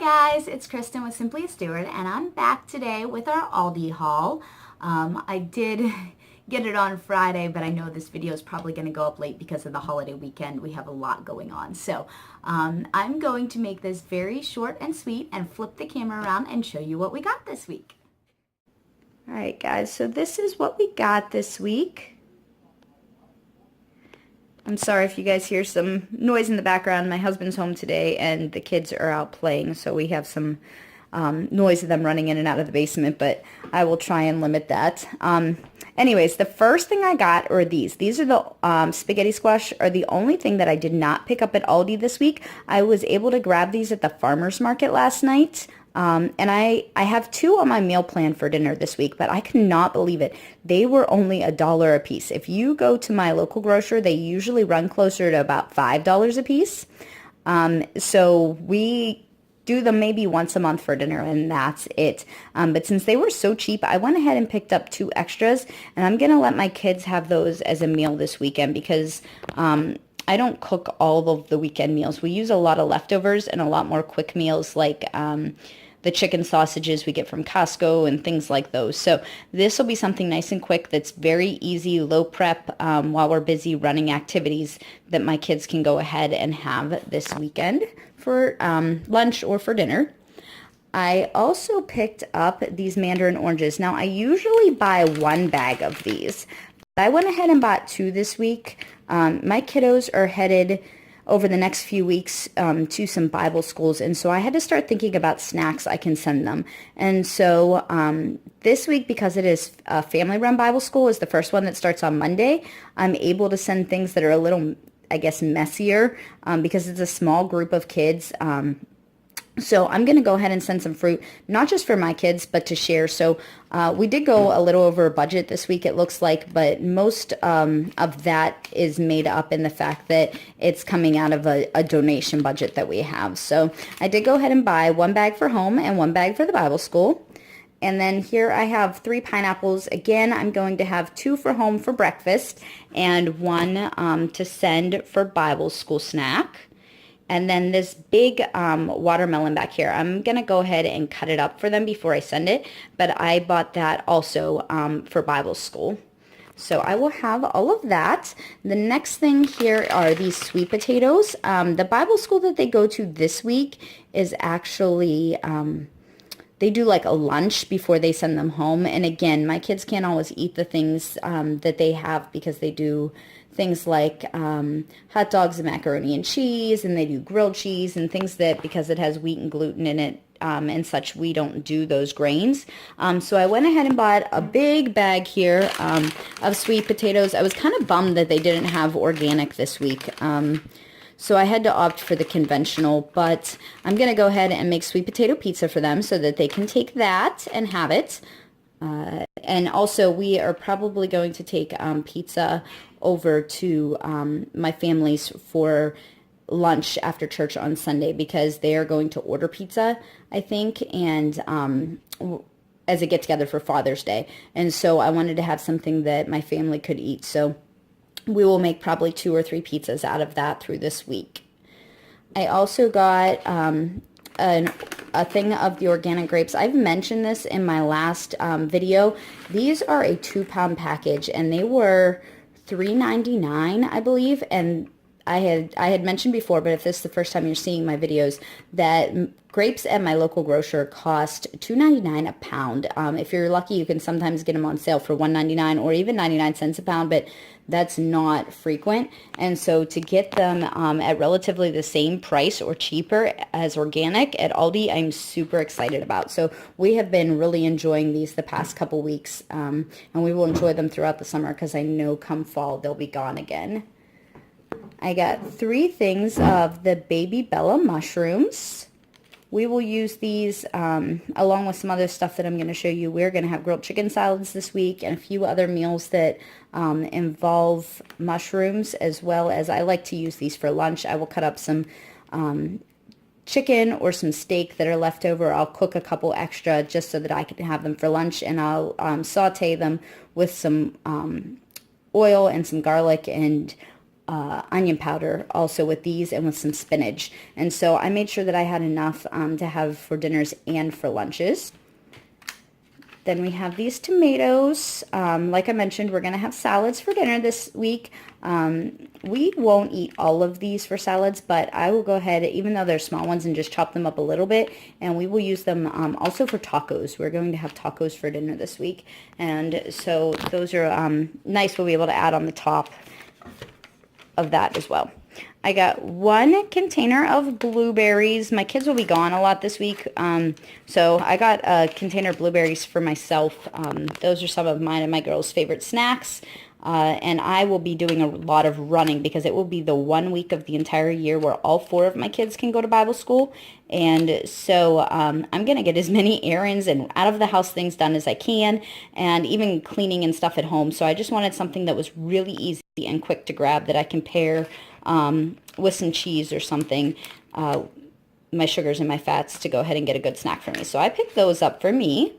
Hi guys, it's Kristen with Simply a Steward, and I'm back today with our Aldi haul. I did get it on Friday, but I know this video is probably going to go up late because of the holiday weekend. We have a lot going on. So I'm going to make this very short and sweet and flip the camera around and show you what we got this week. All right guys, so this is what we got this week. I'm sorry if you guys hear some noise in the background. My husband's home today and the kids are out playing, so we have some noise of them running in and out of the basement, but I will try and limit that. Anyways, the first thing I got are these. These are the spaghetti squash, are the only thing that I did not pick up at Aldi this week. I was able to grab these at the farmer's market last night. And I have two on my meal plan for dinner this week, but I cannot believe it. They were only $1 a piece. If you go to my local grocer, they usually run closer to about $5 a piece. So we do them maybe once a month for dinner, and that's it. But since they were so cheap, I went ahead and picked up 2 extras, and I'm going to let my kids have those as a meal this weekend because I don't cook all of the weekend meals. We use a lot of leftovers and a lot more quick meals like the chicken sausages we get from Costco and things like those. So this will be something nice and quick that's very easy, low prep while we're busy running activities that my kids can go ahead and have this weekend for lunch or for dinner. I also picked up these mandarin oranges. Now I usually buy 1 bag of these, but I went ahead and bought 2 this week. My kiddos are headed over the next few weeks to some Bible schools, and so I had to start thinking about snacks I can send them. And so this week, because it is a family-run Bible school, is the first one that starts on Monday, I'm able to send things that are a little, I guess, messier because it's a small group of kids. So I'm going to go ahead and send some fruit, not just for my kids, but to share. So we did go a little over budget this week, it looks like, but most of that is made up in the fact that it's coming out of a donation budget that we have. So I did go ahead and buy 1 bag for home and 1 bag for the Bible school. And then here I have 3 pineapples. Again, I'm going to have 2 for home for breakfast and 1 to send for Bible school snack. And then this big watermelon back here, I'm going to go ahead and cut it up for them before I send it. But I bought that also for Bible school. So I will have all of that. The next thing here are these sweet potatoes. The Bible school that they go to this week is actually, they do like a lunch before they send them home. And again, my kids can't always eat the things that they have because they do things like hot dogs and macaroni and cheese, and they do grilled cheese and things that, because it has wheat and gluten in it and such, we don't do those grains. So I went ahead and bought a big bag here of sweet potatoes. I was kind of bummed that they didn't have organic this week. So I had to opt for the conventional, but I'm going to go ahead and make sweet potato pizza for them so that they can take that and have it. And also we are probably going to take pizza over to my family's for lunch after church on Sunday because they are going to order pizza, I think, and as a get-together for Father's Day. And so I wanted to have something that my family could eat. So we will make probably 2 or 3 pizzas out of that through this week. I also got a thing of the organic grapes. I've mentioned this in my last video. These are a 2-pound package, and they were $3.99, I believe. And I had mentioned before, but if this is the first time you're seeing my videos, that grapes at my local grocer cost $2.99 a pound. If you're lucky, you can sometimes get them on sale for $1.99 or even 99 cents a pound, but that's not frequent. And so to get them at relatively the same price or cheaper as organic at Aldi, I'm super excited about. So we have been really enjoying these the past couple weeks, and we will enjoy them throughout the summer because I know come fall they'll be gone again. I got 3 things of the Baby Bella mushrooms. We will use these along with some other stuff that I'm going to show you. We're going to have grilled chicken salads this week and a few other meals that involve mushrooms, as well as I like to use these for lunch. I will cut up some chicken or some steak that are left over. I'll cook a couple extra just so that I can have them for lunch, and I'll saute them with some oil and some garlic and onion powder also with these and with some spinach. And so I made sure that I had enough to have for dinners and for lunches. Then we have these tomatoes. Like I mentioned, we're going to have salads for dinner this week. We won't eat all of these for salads, but I will go ahead, even though they're small ones, and just chop them up a little bit, and we will use them also for tacos. We're going to have tacos for dinner this week, and so those are nice. We'll be able to add on the top of that as well. I got 1 container of blueberries. My kids will be gone a lot this week, so I got a container of blueberries for myself. Those are some of mine and my girls' favorite snacks, and I will be doing a lot of running because it will be the 1 week of the entire year where all 4 of my kids can go to Bible school, and so I'm going to get as many errands and out of the house things done as I can, and even cleaning and stuff at home. So I just wanted something that was really easy and quick to grab that I can pair with some cheese or something, my sugars and my fats, to go ahead and get a good snack for me. So I picked those up for me,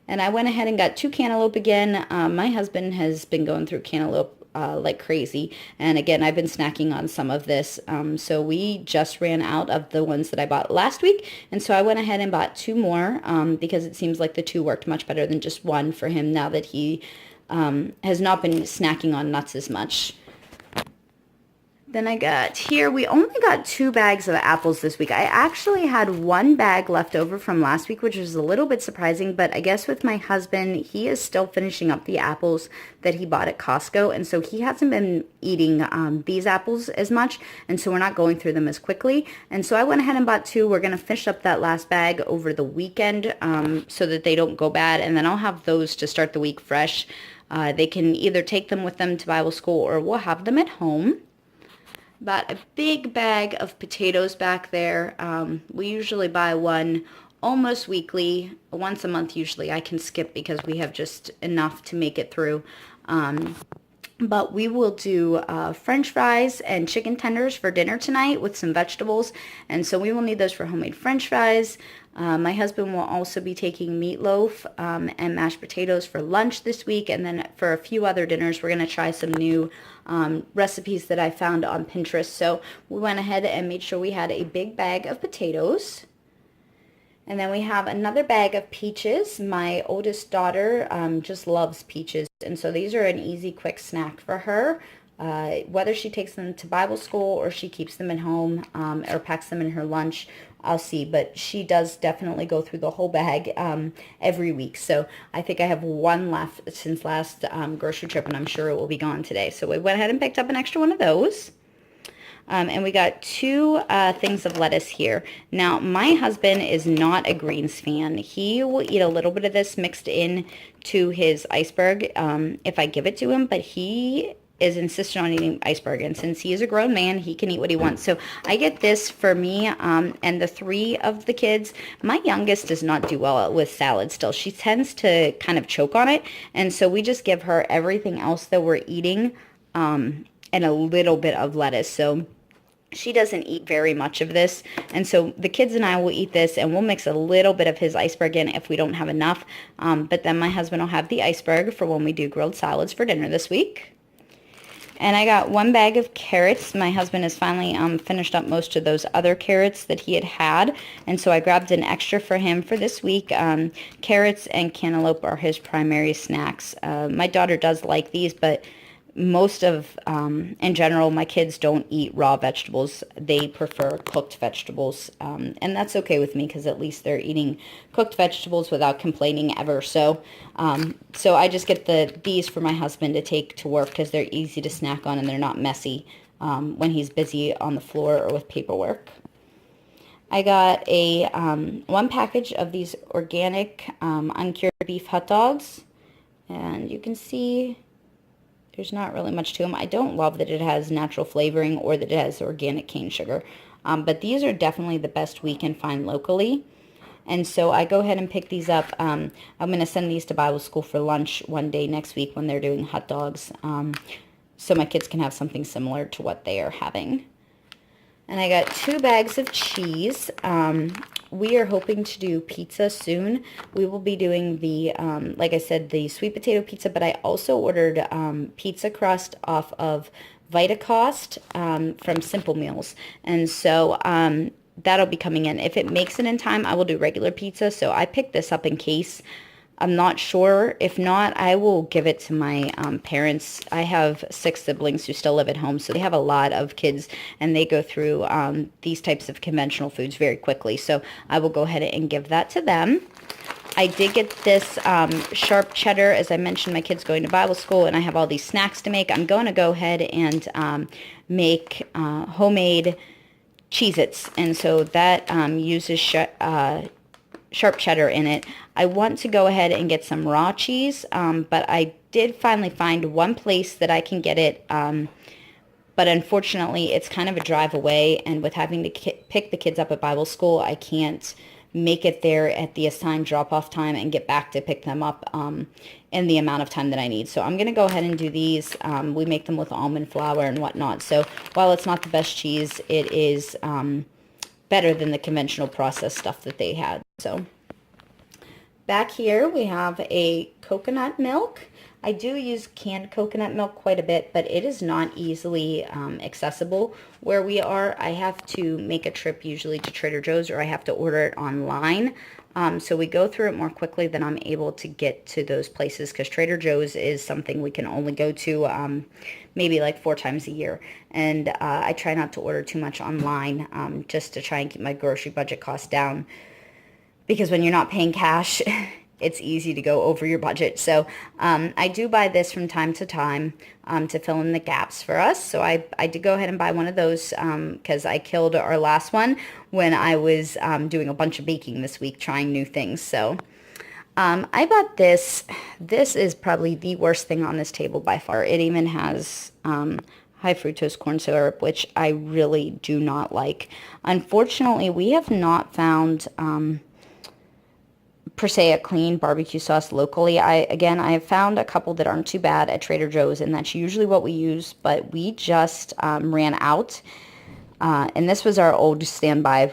and I went ahead and got 2 cantaloupe again. My husband has been going through cantaloupe like crazy, and again, I've been snacking on some of this. So we just ran out of the ones that I bought last week, and so I went ahead and bought 2 more because it seems like the 2 worked much better than just 1 for him now that he has not been snacking on nuts as much. Then I got here, we only got 2 bags of apples this week. I actually had 1 bag left over from last week, which was a little bit surprising, but I guess with my husband, he is still finishing up the apples that he bought at Costco, and so he hasn't been eating these apples as much, and so we're not going through them as quickly. And so I went ahead and bought 2. We're going to finish up that last bag over the weekend so that they don't go bad, and then I'll have those to start the week fresh. They can either take them with them to Bible school or we'll have them at home. Bought a big bag of potatoes back there. We usually buy one almost weekly, once a month usually. I can skip because we have just enough to make it through. But we will do French fries and chicken tenders for dinner tonight with some vegetables. And so we will need those for homemade French fries. My husband will also be taking meatloaf and mashed potatoes for lunch this week. And then for a few other dinners, we're going to try some new recipes that I found on Pinterest. So we went ahead and made sure we had a big bag of potatoes. And then we have another bag of peaches. My oldest daughter just loves peaches. And so these are an easy, quick snack for her. Whether she takes them to Bible school or she keeps them at home or packs them in her lunch, I'll see. But she does definitely go through the whole bag every week. So I think I have 1 left since last grocery trip, and I'm sure it will be gone today. So we went ahead and picked up an extra one of those. And we got 2 things of lettuce here. Now, my husband is not a greens fan. He will eat a little bit of this mixed in to his iceberg if I give it to him, but he is insistent on eating iceberg, and since he is a grown man, he can eat what he wants. So I get this for me and the 3 of the kids. My youngest does not do well with salad still. She tends to kind of choke on it, and so we just give her everything else that we're eating and a little bit of lettuce. So she doesn't eat very much of this, and so the kids and I will eat this, and we'll mix a little bit of his iceberg in if we don't have enough, but then my husband will have the iceberg for when we do grilled salads for dinner this week. And I got 1 bag of carrots. My husband has finally finished up most of those other carrots that he had, and so I grabbed an extra for him for this week. Carrots and cantaloupe are his primary snacks. My daughter does like these, but most of, in general, my kids don't eat raw vegetables. They prefer cooked vegetables, and that's okay with me because at least they're eating cooked vegetables without complaining ever. So I just get these for my husband to take to work because they're easy to snack on and they're not messy when he's busy on the floor or with paperwork. I got a 1 package of these organic uncured beef hot dogs, and you can see there's not really much to them. I don't love that it has natural flavoring or that it has organic cane sugar. But these are definitely the best we can find locally. And so I go ahead and pick these up. I'm going to send these to Bible school for lunch one day next week when they're doing hot dogs. So my kids can have something similar to what they are having. And I got 2 bags of cheese. We are hoping to do pizza soon. We will be doing the, like I said, the sweet potato pizza, but I also ordered pizza crust off of Vitacost from Simple Meals. And so that'll be coming in. If it makes it in time, I will do regular pizza. So I picked this up in case. I'm not sure. If not, I will give it to my parents. I have 6 siblings who still live at home, so they have a lot of kids, and they go through these types of conventional foods very quickly. So I will go ahead and give that to them. I did get this sharp cheddar. As I mentioned, my kid's going to Bible school, and I have all these snacks to make. I'm going to go ahead and make homemade Cheez-Its, and so that uses sharp cheddar in it. I want to go ahead and get some raw cheese, but I did finally find one place that I can get it, but unfortunately it's kind of a drive away, and with having to pick the kids up at Bible school, I can't make it there at the assigned drop-off time and get back to pick them up in the amount of time that I need. So I'm going to go ahead and do these. We make them with almond flour and whatnot. So while it's not the best cheese, it is better than the conventional processed stuff that they had. So back here we have a coconut milk. I do use canned coconut milk quite a bit, but it is not easily accessible where we are. I have to make a trip usually to Trader Joe's, or I have to order it online. So we go through it more quickly than I'm able to get to those places, because Trader Joe's is something we can only go to maybe like 4 times a year. And I try not to order too much online just to try and keep my grocery budget costs down, because when you're not paying cash, it's easy to go over your budget. So I do buy this from time to time to fill in the gaps for us. So I did go ahead and buy one of those because I killed our last one when I was doing a bunch of baking this week, trying new things. So I bought this. This is probably the worst thing on this table by far. It even has high fructose corn syrup, which I really do not like. Unfortunately, we have not found per se a clean barbecue sauce locally. I have found a couple that aren't too bad at Trader Joe's, and that's usually what we use, but we just ran out. And this was our old standby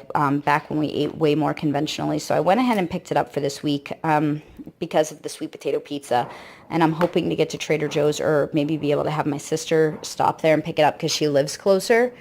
back when we ate way more conventionally. So I went ahead and picked it up for this week because of the sweet potato pizza. And I'm hoping to get to Trader Joe's, or maybe be able to have my sister stop there and pick it up because she lives closer.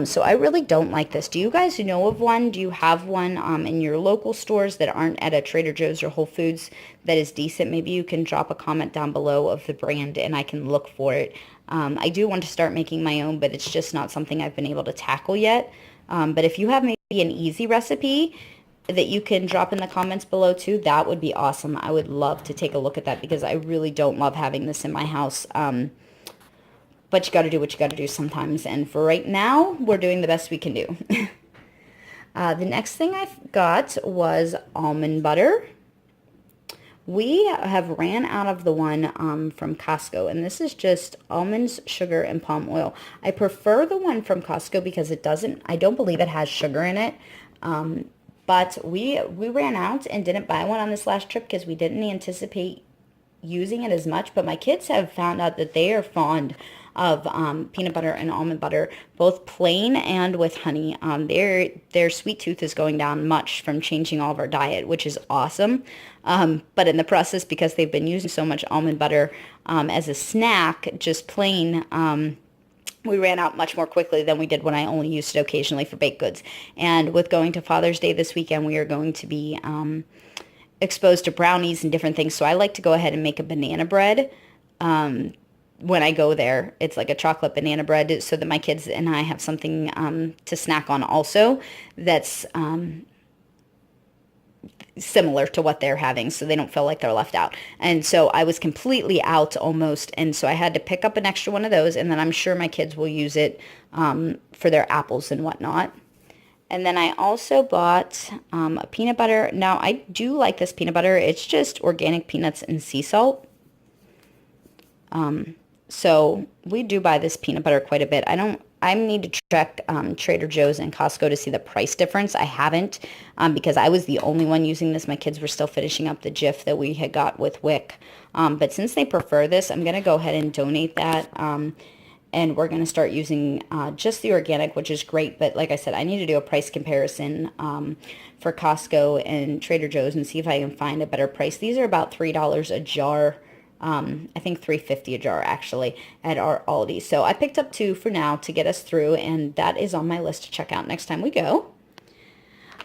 So I really don't like this. Do you guys know of one? Do you have one in your local stores that aren't at a Trader Joe's or Whole Foods that is decent? Maybe you can drop a comment down below of the brand and I can look for it. I do want to start making my own, but it's just not something I've been able to tackle yet. But if you have maybe an easy recipe that you can drop in the comments below too, that would be awesome. I would love to take a look at that, because I really don't love having this in my house. But you got to do what you got to do sometimes. And for right now, we're doing the best we can do. The next thing I got was almond butter. We have ran out of the one from Costco. And this is just almonds, sugar, and palm oil. I prefer the one from Costco because I don't believe it has sugar in it. But we ran out and didn't buy one on this last trip because we didn't anticipate using it as much. But my kids have found out that they are fond of peanut butter and almond butter, both plain and with honey. Their sweet tooth is going down much from changing all of our diet, which is awesome. But in the process, because they've been using so much almond butter as a snack, just plain, we ran out much more quickly than we did when I only used it occasionally for baked goods. And with going to Father's Day this weekend, we are going to be exposed to brownies and different things. So I like to go ahead and make a banana bread when I go there. It's like a chocolate banana bread so that my kids and I have something to snack on also that's similar to what they're having, so they don't feel like they're left out. And so I was completely out almost, and so I had to pick up an extra one of those, and then I'm sure my kids will use it for their apples and whatnot. And then I also bought a peanut butter. Now, I do like this peanut butter. It's just organic peanuts and sea salt. So we do buy this peanut butter quite a bit. I need to check Trader Joe's and Costco to see the price difference. I haven't because I was the only one using this. My kids were still finishing up the Jif that we had got with Wick. But since they prefer this, I'm going to go ahead and donate that. And we're going to start using just the organic, which is great. But like I said, I need to do a price comparison for Costco and Trader Joe's and see if I can find a better price. These are about $3 a jar I think $3.50 a jar actually at our Aldi. So I picked up 2 for now to get us through, and that is on my list to check out next time we go.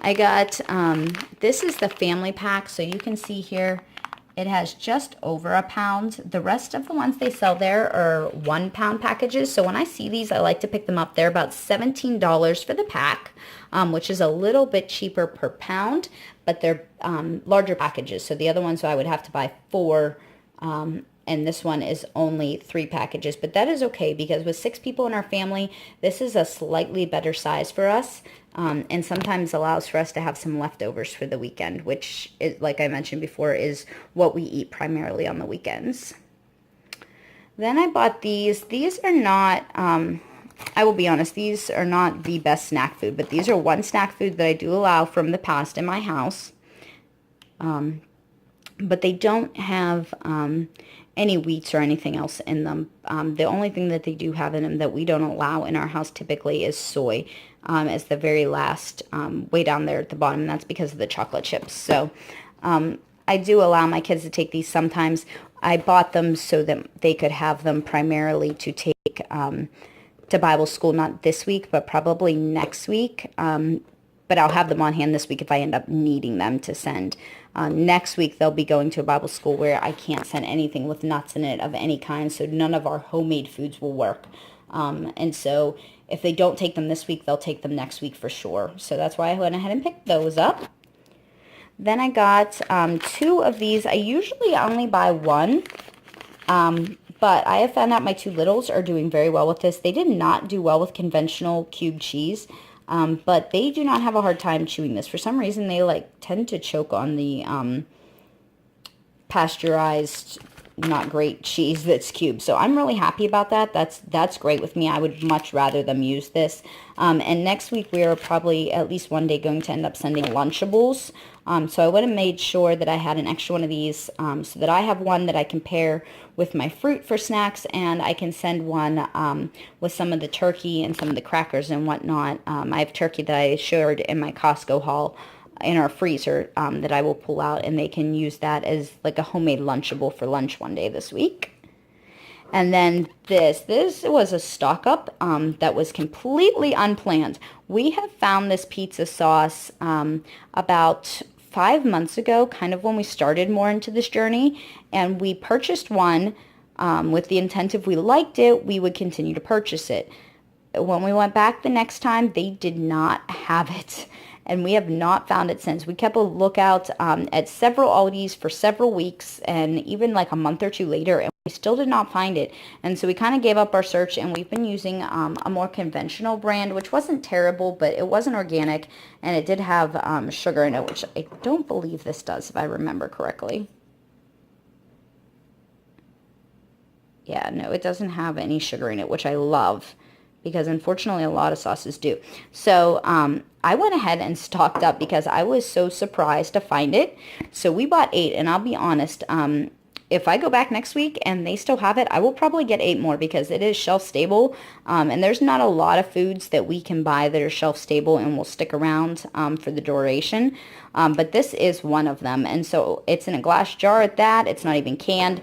I got, this is the family pack, so you can see here it has just over a pound. The rest of the ones they sell there are 1 pound packages. So when I see these, I like to pick them up. They're about $17 for the pack, which is a little bit cheaper per pound, but they're larger packages. So the other ones I would have to buy 4, and this one is only 3 packages. But that is okay because with 6 people in our family, this is a slightly better size for us. And sometimes allows for us to have some leftovers for the weekend, which, is, like I mentioned before, is what we eat primarily on the weekends. Then I bought these. These are not, I will be honest, these are not the best snack food, but these are one snack food that I do allow from the past in my house. But they don't have any wheats or anything else in them. The only thing that they do have in them that we don't allow in our house typically is soy, as the very last way down there at the bottom, and that's because of the chocolate chips. So I do allow my kids to take these sometimes. I bought them so that they could have them primarily to take to Bible school, not this week, but probably next week. But I'll have them on hand this week if I end up needing them to send. Next week, they'll be going to a Bible school where I can't send anything with nuts in it of any kind, so none of our homemade foods will work. And so if they don't take them this week, they'll take them next week for sure. So that's why I went ahead and picked those up. Then I got 2 of these. I usually only buy 1, but I have found out my 2 littles are doing very well with this. They did not do well with conventional cube cheese. But they do not have a hard time chewing this. For some reason, they tend to choke on the pasteurized, not great cheese that's cubed. So I'm really happy about that. That's great with me. I would much rather them use this. And next week, we are probably at least one day going to end up sending Lunchables. So I would have made sure that I had an extra one of these so that I have one that I can pair with my fruit for snacks, and I can send one with some of the turkey and some of the crackers and whatnot. I have turkey that I shared in my Costco haul in our freezer that I will pull out, and they can use that as like a homemade Lunchable for lunch one day this week. And then this was a stock up that was completely unplanned. We have found this pizza sauce about 5 months ago, kind of when we started more into this journey, and we purchased one with the intent if we liked it, we would continue to purchase it. When we went back the next time, they did not have it, and we have not found it since. We kept a lookout at several Aldis for several weeks, and even like a month or 2 later, and we still did not find it. And so we kind of gave up our search, and we've been using a more conventional brand, which wasn't terrible, but it wasn't organic, and it did have sugar in it, which I don't believe this does, if I remember correctly. Yeah, no, it doesn't have any sugar in it, which I love, because unfortunately a lot of sauces do. So I went ahead and stocked up because I was so surprised to find it. So we bought 8, and I'll be honest, if I go back next week and they still have it, I will probably get 8 more because it is shelf stable. And there's not a lot of foods that we can buy that are shelf stable and will stick around for the duration. But this is one of them. And so it's in a glass jar at that. It's not even canned.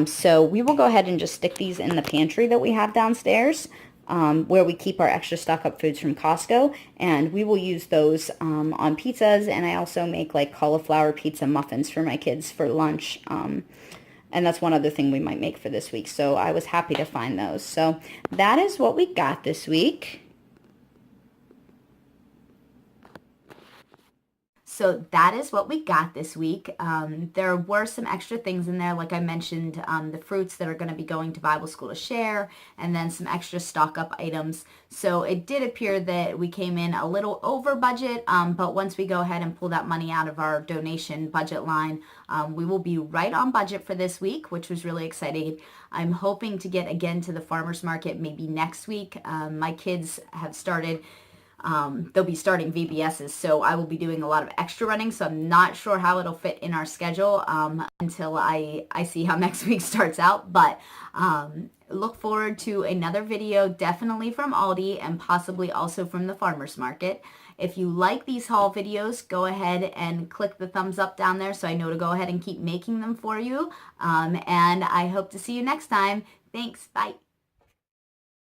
So we will go ahead and just stick these in the pantry that we have downstairs, where we keep our extra stock up foods from Costco, and we will use those on pizzas. And I also make like cauliflower pizza muffins for my kids for lunch. And that's one other thing we might make for this week. So I was happy to find those. So that is what we got this week. So that is what we got this week. There were some extra things in there, like I mentioned, the fruits that are going to be going to Bible school to share, and then some extra stock up items. So it did appear that we came in a little over budget, but once we go ahead and pull that money out of our donation budget line, we will be right on budget for this week, which was really exciting. I'm hoping to get again to the farmer's market maybe next week. My kids have started they'll be starting VBSs, so I will be doing a lot of extra running, so I'm not sure how it'll fit in our schedule until I see how next week starts out, but look forward to another video, definitely from Aldi and possibly also from the farmer's market. If you like these haul videos, go ahead and click the thumbs up down there so I know to go ahead and keep making them for you. And I hope to see you next time. Thanks. Bye.